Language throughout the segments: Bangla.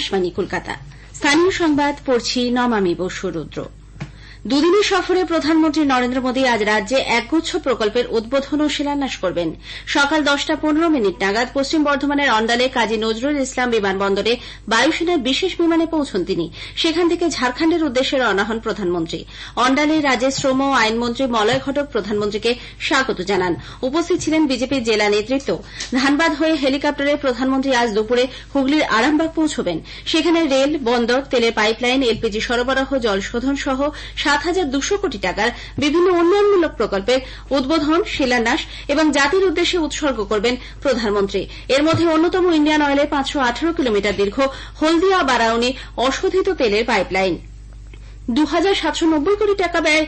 আকাশবাণী কলকাতা। স্থানীয় সংবাদ পড়ছি নমামি বসু রুদ্র। দুদিনের সফরে প্রধানমন্ত্রী নরেন্দ্র মোদী আজ রাজ্যে একগুচ্ছ প্রকল্পের উদ্বোধন ও শিলান্যাস করবেন। সকাল 10:15 নাগাদ পশ্চিম বর্ধমানের অন্ডালে কাজী নজরুল ইসলাম বিমানবন্দরে বায়ুসেনার বিশেষ বিমানে পৌঁছন তিনি। সেখান থেকে ঝাড়খণ্ডের উদ্দেশ্যে রওনা হন প্রধানমন্ত্রী। অন্ডালে রাজ্যের শ্রম ও আইনমন্ত্রী মলয় ঘটক প্রধানমন্ত্রীকে স্বাগত জানান। উপস্থিত ছিলেন বিজেপির জেলা নেতৃত্ব। ধানবাদ হয়ে হেলিকপ্টারে প্রধানমন্ত্রী আজ দুপুরে হুগলির আরামবাগ পৌঁছবেন। সেখানে রেল, বন্দর, তেলের পাইপলাইন, এলপিজি সরবরাহ, জলশোধন সহ 7,200 কোটি টাকার বিভিন্ন উন্নয়নমূলক প্রকল্পের উদ্বোধন, শিলান্যাস এবং জাতির উদ্দেশ্যে উৎসর্গ করবেন প্রধানমন্ত্রী। এর মধ্যে অন্যতম ইন্ডিয়ান অয়েলের 518 কিলোমিটার দীর্ঘ হলদিয়া বারাউনি অশোধিত তেলের পাইপলাইন। 2,790 কোটি টাকা ব্যয়ে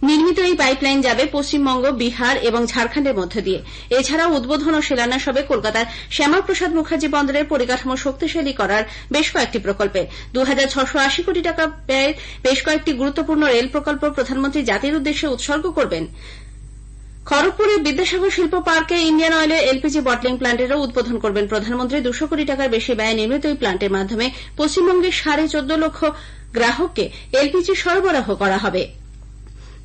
নির্মিত এই পাইপলাইন যাবে পশ্চিমবঙ্গ, বিহার এবং ঝাড়খণ্ডের মধ্য দিয়ে। এছাড়াও উদ্বোধন ও শিলান্যাস হবে কলকাতার শ্যামাপ্রসাদ মুখার্জি বন্দরের পরিকাঠামো শক্তিশালী করার বেশ কয়েকটি প্রকল্পে। 2,680 কোটি টাকা ব্যয়ের বেশ কয়েকটি গুরুত্বপূর্ণ রেল প্রকল্প প্রধানমন্ত্রী জাতির উদ্দেশ্যে উৎসর্গ করবেন। খড়গপুরের বিদ্যাসাগর শিল্প পার্কে ইন্ডিয়ান অয়েলের এলপিজি বটলিং প্লান্টেরও উদ্বোধন করবেন প্রধানমন্ত্রী। 200 কোটি টাকার বেশি ব্যয়ে নির্মিত এই প্লান্টের মাধ্যমে পশ্চিমবঙ্গের 14.5 লক্ষ গ্রাহককে এলপিজি সরবরাহ করা হবে।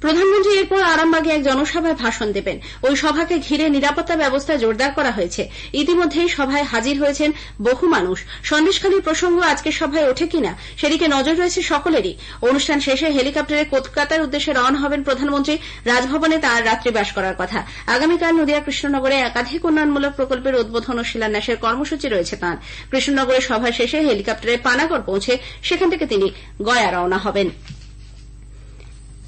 প্রধানমন্ত্রী এরপর আরামবাগে এক জনসভায় ভাষণ দেবেন। ওই সভাকে ঘিরে নিরাপত্তা ব্যবস্থা জোরদার করা হয়েছে। ইতিমধ্যেই সভায় হাজির হয়েছেন বহু মানুষ। সন্দেশখালীর প্রসঙ্গ আজকের সভায় ওঠে কিনা সেদিকে নজর রয়েছে সকলেরই। অনুষ্ঠান শেষে হেলিকপ্টারে কলকাতার উদ্দেশ্যে রওনা হবেন প্রধানমন্ত্রী। রাজভবনে তাঁর রাত্রিবাস করার কথা। আগামীকাল নদিয়া কৃষ্ণনগরে একাধিক উন্নয়নমূলক প্রকল্পের উদ্বোধন ও শিলান্যাসের কর্মসূচি রয়েছে তাঁর। কৃষ্ণনগরে সভা শেষে হেলিকপ্টারে পানাগড় পৌঁছে সেখান থেকে তিনি গয়া রওনা হবেন।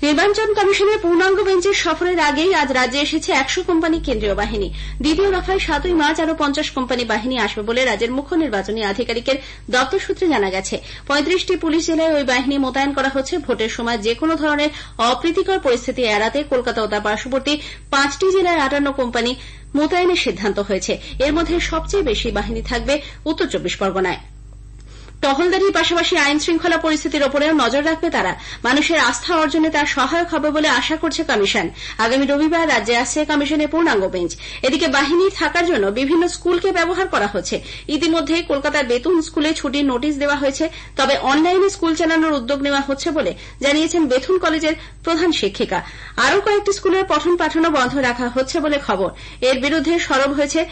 নির্বাচন কমিশনের পূর্ণাঙ্গ বেঞ্চের সফরের আগেই আজ রাজ্যে এসেছে 100 কোম্পানি কেন্দ্রীয় বাহিনী। দ্বিতীয় দফায় 7ই মার্চ আরও 50 কোম্পানি বাহিনী আসবে বলে রাজ্যের মুখ্য নির্বাচনী আধিকারিকের দপ্তর সূত্রে জানা গেছে। 35টি পুলিশ জেলায় ওই বাহিনী মোতায়েন করা হচ্ছে। ভোটের সময় যেকোনো ধরনের অপ্রীতিকর পরিস্থিতি এড়াতে কলকাতা ও তার পার্শ্ববর্তী 5টি জেলায় 58 কোম্পানি মোতায়েনের সিদ্ধান্ত হয়েছে। এর মধ্যে সবচেয়ে বেশি বাহিনী থাকবে উত্তর 24 পরগনায়। টহলদারির পাশাপাশি আইন শৃঙ্খলা পরিস্থিতির ওপরেও নজর রাখবে তারা। মানুষের আস্থা অর্জনে তার সহায়ক হবে বলে আশা করছে কমিশন। আগামী রবিবার রাজ্যে আসছে কমিশনের পূর্ণাঙ্গ বেঞ্চ। এদিকে বাহিনী থাকার জন্য বিভিন্ন স্কুলকে ব্যবহার করা হচ্ছে। ইতিমধ্যে কলকাতার বেতুন স্কুলে ছুটির নোটিশ দেওয়া হয়েছে। তবে অনলাইনে স্কুল চালানোর উদ্যোগ নেওয়া হচ্ছে বলে জানিয়েছেন বেতুন কলেজের প্রধান শিক্ষিকা। আরও কয়েকটি স্কুলের পঠন পাঠনও বন্ধ রাখা হচ্ছে বলে খবর। এর বিরুদ্ধে সরব হয়েছে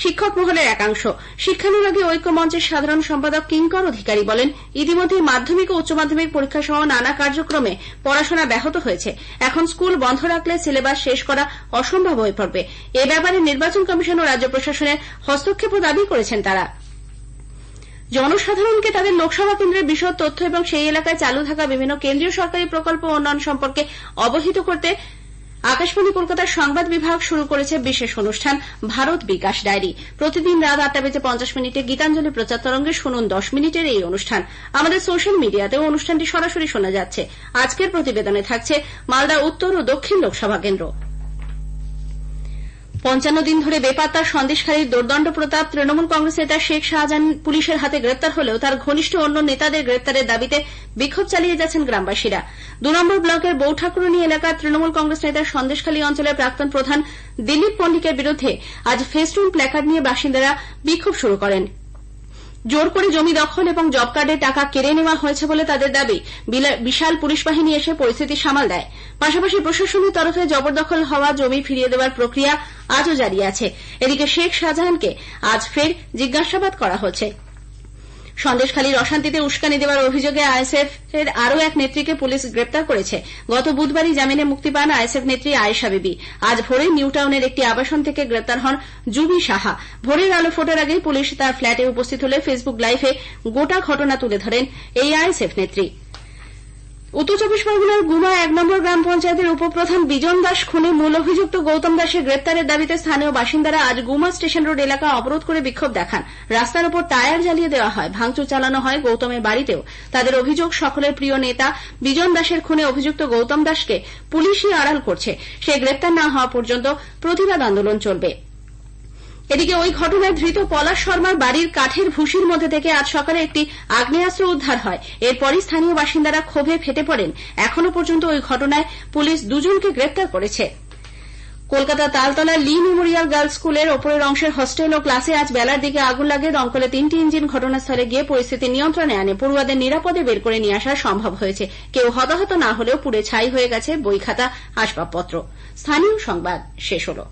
শিক্ষক মহলের একাংশ। শিক্ষানুরাগী ঐক্য মঞ্চের সাধারণ সম্পাদক কিঙ্কর অধিকারী বলেন, ইতিমধ্যে মাধ্যমিক ও উচ্চ মাধ্যমিক পরীক্ষা সহ নানা কার্যক্রমে পড়াশোনা ব্যাহত হয়েছে। এখন স্কুল বন্ধ রাখলে সিলেবাস শেষ করা অসম্ভব হয়ে পড়বে। এ ব্যাপারে নির্বাচন কমিশন ও রাজ্য প্রশাসনের হস্তক্ষেপও দাবি করেছেন তারা। জনসাধারণকে তাদের লোকসভা কেন্দ্রের বিশদ তথ্য এবং সেই এলাকায় চালু থাকা বিভিন্ন কেন্দ্রীয় সরকারি প্রকল্প উন্নয়ন সম্পর্কে অবহিত করতে আকাশবাণী কলকাতার সংবাদ বিভাগ শুরু করেছে বিশেষ অনুষ্ঠান ভারত বিকাশ ডায়েরি। প্রতিদিন রাত 8:50 গীতাঞ্জলি প্রচার তরঙ্গে শুনুন 10 মিনিটের এই অনুষ্ঠান। আমাদের সোশ্যাল মিডিয়াতেও অনুষ্ঠানটি সরাসরি শোনা যাচ্ছে। আজকের প্রতিবেদনে থাকছে মালদা উত্তর ও দক্ষিণ লোকসভা কেন্দ্র। 55 দিন ধরে বেপাত্তা সন্দেশখালীর দোর্দণ্ড প্রতাপ তৃণমূল কংগ্রেস নেতা শেখ শাহজাহান পুলিশের হাতে গ্রেপ্তার হলেও তার ঘনিষ্ঠ অন্য নেতাদের গ্রেপ্তারের দাবিতে বিক্ষোভ চালিয়ে যাচ্ছেন গ্রামবাসীরা। 2 নম্বর ব্লকের বৌঠাকুরনী এলাকার তৃণমূল কংগ্রেস নেতা সন্দেশখালী অঞ্চলের প্রাক্তন প্রধান দিলীপ পণ্ডিতের বিরুদ্ধে আজ ফেস্টুন প্ল্যাকার্ড নিয়ে বাসিন্দারা বিক্ষোভ শুরু করেন। জোর করে জমি দখল এবং জব কার্ডের টাকা কেড়ে নেওয়া হয়েছে বলে তাদের দাবি। বিশাল পুলিশ বাহিনী এসে পরিস্থিতি সামাল দেয়। পাশাপাশি প্রশাসনের তরফে জবরদখল হওয়া জমি ফিরিয়ে দেওয়ার প্রক্রিয়া আজও জারি আছে। এদিকে শেখ শাহজাহানকে আজ ফের জিজ্ঞাসাবাদ করা হচ্ছে। সন্দেশখালীর অশান্তিতে উস্কানি দেওয়ার অভিযোগে আইএসএফ এর আরও এক নেত্রীকে পুলিশ গ্রেপ্তার করেছে। গত বুধবারই জামিনে মুক্তি পান আইএসএফ নেত্রী আয়েশা বিবি। আজ ভোরে নিউ টাউনের একটি আবাসন থেকে গ্রেপ্তার হন জুবি সাহা। ভোরের আলো ফোটার আগেই পুলিশ তার ফ্ল্যাটে উপস্থিত হলে ফেসবুক লাইভে গোটা ঘটনা তুলে ধরেন এই আইএসএফ নেত্রী। উত্তর 24 পরগনার গুমা 1 নম্বর গ্রাম পঞ্চায়েতের উপপ্রধান বিজন দাস খুনে মূল অভিযুক্ত গৌতম দাসের গ্রেপ্তারের দাবিতে স্থানীয় বাসিন্দারা আজ গুমা স্টেশন রোড এলাকা অবরোধ করে বিক্ষোভ দেখান। রাস্তার ওপর টায়ার জ্বালিয়ে দেওয়া হয়, ভাঙচুর চালানো হয় গৌতমের বাড়িতেও। তাদের অভিযোগ, সকলের প্রিয় নেতা বিজন দাসের খুনে অভিযুক্ত গৌতম দাসকে পুলিশই আড়াল করছে। সে গ্রেপ্তার না হওয়া পর্যন্ত প্রতিবাদ আন্দোলন চলবে। এদিকে ওই ঘটনায় ধৃত পলাশ শর্মার বাড়ির কাঠের ভুসির মধ্যে থেকে আজ সকালে একটি আগ্নেয়াস্ত্র উদ্ধার হয়। এরপরই স্থানীয় বাসিন্দারা ক্ষোভে ফেটে পড়েন। এখনো পর্যন্ত ওই ঘটনায় পুলিশ 2 জনকে গ্রেপ্তার করেছে। কলকাতা তালতলার লি মেমোরিয়াল গার্লস স্কুলের ওপরের অংশের হস্টেল ও ক্লাসে আজ বেলার দিকে আগুন লাগে। দমকলে 3টি ইঞ্জিন ঘটনাস্থলে গিয়ে পরিস্থিতি নিয়ন্ত্রণে আনে। পড়ুয়াদের নিরাপদে বের করে নিয়ে আসা সম্ভব হয়েছে। কেউ হতাহত না হলেও পুড়ে ছাই হয়ে গেছে বই খাতা, আসবাবপত্র। স্থানীয় সংবাদ শেষ হলো।